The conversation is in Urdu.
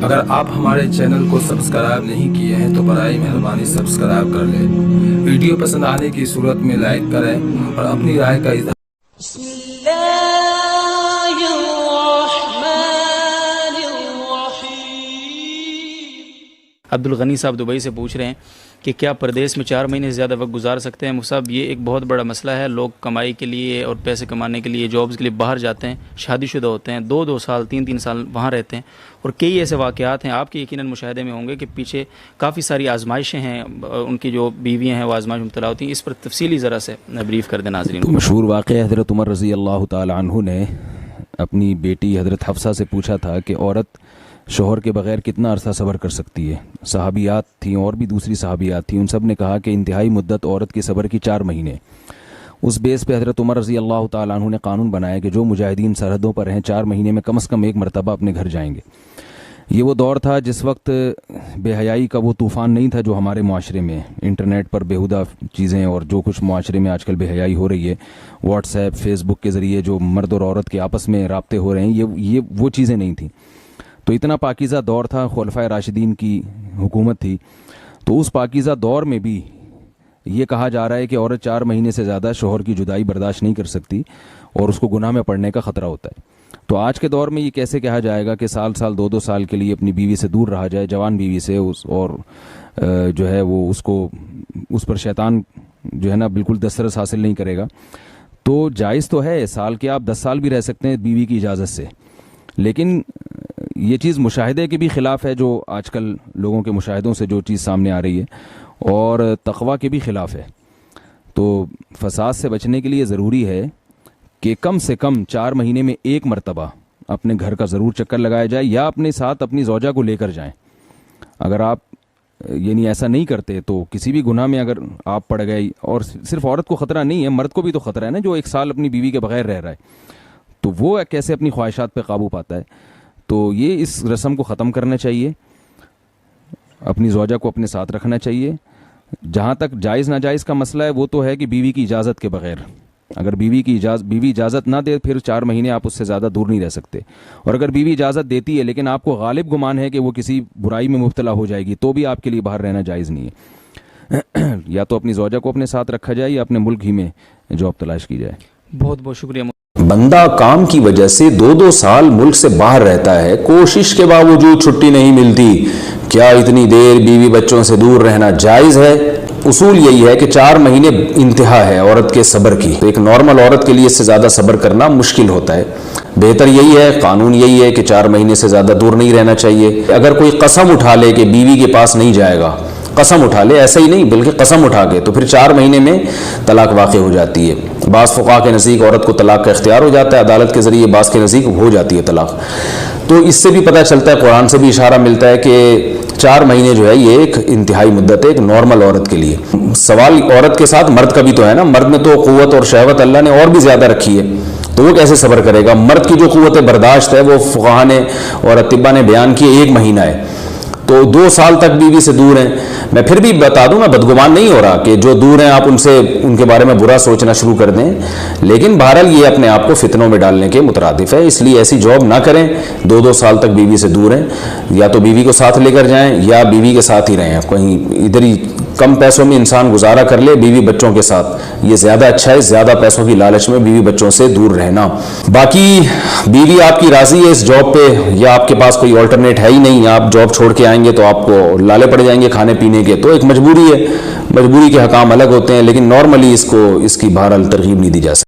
اگر آپ ہمارے چینل کو سبسکرائب نہیں کیے ہیں تو برائے مہربانی سبسکرائب کر لیں۔ ویڈیو پسند آنے کی صورت میں لائک کریں اور اپنی رائے کا اظہار بسم اللہ الرحمن الرحیم۔ عبدالغنی صاحب دبئی سے پوچھ رہے ہیں کہ کیا پردیس میں 4 مہینے سے زیادہ وقت گزار سکتے ہیں؟ صاحب یہ ایک بہت بڑا مسئلہ ہے۔ لوگ کمائی کے لیے اور پیسے کمانے کے لیے جابز کے لیے باہر جاتے ہیں، شادی شدہ ہوتے ہیں، 2 سال 3 سال وہاں رہتے ہیں، اور کئی ایسے واقعات ہیں آپ کے یقیناً مشاہدے میں ہوں گے کہ پیچھے کافی ساری آزمائشیں ہیں، ان کی جو بیویاں ہیں وہ آزمائش مبتلا ہوتی ہیں۔ اس پر تفصیلی ذرا سے بریف کر دیں ناظرین کو۔ مشہور واقعہ حضرت عمر رضی اللہ تعالی عنہ نے اپنی بیٹی حضرت حفصہ سے پوچھا تھا کہ عورت شوہر کے بغیر کتنا عرصہ صبر کر سکتی ہے۔ صحابیات تھیں اور بھی دوسری صحابیات تھیں، ان سب نے کہا کہ انتہائی مدت عورت کے صبر کی 4 مہینے۔ اس بیس پہ حضرت عمر رضی اللہ تعالیٰ عنہ نے قانون بنایا کہ جو مجاہدین سرحدوں پر ہیں 4 مہینے میں کم از کم 1 مرتبہ اپنے گھر جائیں گے۔ یہ وہ دور تھا جس وقت بے حیائی کا وہ طوفان نہیں تھا جو ہمارے معاشرے میں انٹرنیٹ پر بیہودہ چیزیں اور جو کچھ معاشرے میں آج کل بے حیائی ہو رہی ہے، واٹس ایپ فیس بک کے ذریعے جو مرد اور عورت کے آپس میں رابطے ہو رہے ہیں، یہ وہ چیزیں نہیں تھیں۔ تو اتنا پاکیزہ دور تھا، خلفائے راشدین کی حکومت تھی، تو اس پاکیزہ دور میں بھی یہ کہا جا رہا ہے کہ عورت 4 مہینے سے زیادہ شوہر کی جدائی برداشت نہیں کر سکتی اور اس کو گناہ میں پڑنے کا خطرہ ہوتا ہے۔ تو آج کے دور میں یہ کیسے کہا جائے گا کہ سال 2 سال کے لیے اپنی بیوی سے دور رہا جائے، جوان بیوی سے، اور جو ہے وہ اس پر شیطان جو ہے نا بالکل دسترس حاصل نہیں کرے گا۔ تو جائز تو ہے، سال کے آپ 10 سال بھی رہ سکتے ہیں بیوی کی اجازت سے، لیکن یہ چیز مشاہدے کے بھی خلاف ہے، جو آج کل لوگوں کے مشاہدوں سے جو چیز سامنے آ رہی ہے، اور تقویٰ کے بھی خلاف ہے۔ تو فساد سے بچنے کے لیے ضروری ہے کہ کم سے کم 4 مہینے میں 1 مرتبہ اپنے گھر کا ضرور چکر لگایا جائے، یا اپنے ساتھ اپنی زوجہ کو لے کر جائیں۔ اگر آپ یعنی ایسا نہیں کرتے تو کسی بھی گناہ میں اگر آپ پڑ گئے، اور صرف عورت کو خطرہ نہیں ہے، مرد کو بھی تو خطرہ ہے نا، جو 1 سال اپنی بیوی کے بغیر رہ رہا ہے، تو وہ کیسے اپنی خواہشات پہ قابو پاتا ہے۔ تو یہ اس رسم کو ختم کرنا چاہیے، اپنی زوجہ کو اپنے ساتھ رکھنا چاہیے۔ جہاں تک جائز ناجائز کا مسئلہ ہے وہ تو ہے کہ بیوی کی اجازت کے بغیر، اگر بیوی اجازت نہ دے پھر 4 مہینے آپ اس سے زیادہ دور نہیں رہ سکتے، اور اگر بیوی اجازت دیتی ہے لیکن آپ کو غالب گمان ہے کہ وہ کسی برائی میں مبتلا ہو جائے گی، تو بھی آپ کے لیے باہر رہنا جائز نہیں ہے۔ یا تو اپنی زوجہ کو اپنے ساتھ رکھا جائے یا اپنے ملک ہی میں جاب تلاش کی جائے۔ بہت بہت شکریہ۔ بندہ کام کی وجہ سے 2 سال ملک سے باہر رہتا ہے، کوشش کے باوجود چھٹی نہیں ملتی، کیا اتنی دیر بیوی بچوں سے دور رہنا جائز ہے؟ اصول یہی ہے کہ 4 مہینے انتہا ہے عورت کے صبر کی، تو ایک نارمل عورت کے لیے اس سے زیادہ صبر کرنا مشکل ہوتا ہے۔ بہتر یہی ہے، قانون یہی ہے کہ 4 مہینے سے زیادہ دور نہیں رہنا چاہیے۔ اگر کوئی قسم اٹھا لے کہ بیوی کے پاس نہیں جائے گا، قسم اٹھا لے، ایسا ہی نہیں بلکہ قسم اٹھا کے، تو پھر 4 مہینے میں طلاق واقع ہو جاتی ہے۔ بعض فقہا کے نزدیک عورت کو طلاق کا اختیار ہو جاتا ہے عدالت کے ذریعے، بعض کے نزدیک ہو جاتی ہے طلاق۔ تو اس سے بھی پتہ چلتا ہے، قرآن سے بھی اشارہ ملتا ہے کہ 4 مہینے جو ہے یہ ایک انتہائی مدت ہے ایک نارمل عورت کے لیے۔ سوال عورت کے ساتھ مرد کا بھی تو ہے نا، مرد میں تو قوت اور شہوت اللہ نے اور بھی زیادہ رکھی ہے، تو وہ کیسے صبر کرے گا؟ مرد کی جو قوت برداشت ہے وہ فقہا نے اور اطباء نے بیان کی 1 مہینہ ہے، تو 2 سال تک بیوی سے دور ہیں۔ میں پھر بھی بتا دوں، میں بدگمان نہیں ہو رہا کہ جو دور ہیں آپ ان کے بارے میں برا سوچنا شروع کر دیں، لیکن بہرحال یہ اپنے آپ کو فتنوں میں ڈالنے کے مترادف ہے، اس لیے ایسی جاب نہ کریں۔ 2 سال تک بیوی سے دور ہیں، یا تو بیوی کو ساتھ لے کر جائیں یا بیوی کے ساتھ ہی رہیں، کہیں ادھر ہی کم پیسوں میں انسان گزارا کر لے بیوی بچوں کے ساتھ، یہ زیادہ اچھا ہے، زیادہ پیسوں کی لالچ میں بیوی بچوں سے دور رہنا۔ باقی بیوی آپ کی راضی ہے اس جاب پہ، یا آپ کے پاس کوئی آلٹرنیٹ ہے ہی نہیں، آپ جاب چھوڑ کے آئیں گے تو آپ کو لالے پڑ جائیں گے کھانے پینے کے، تو ایک مجبوری ہے، مجبوری کے حکام الگ ہوتے ہیں، لیکن نارملی اس کی بہرحال ترغیب نہیں دی جا سکتی۔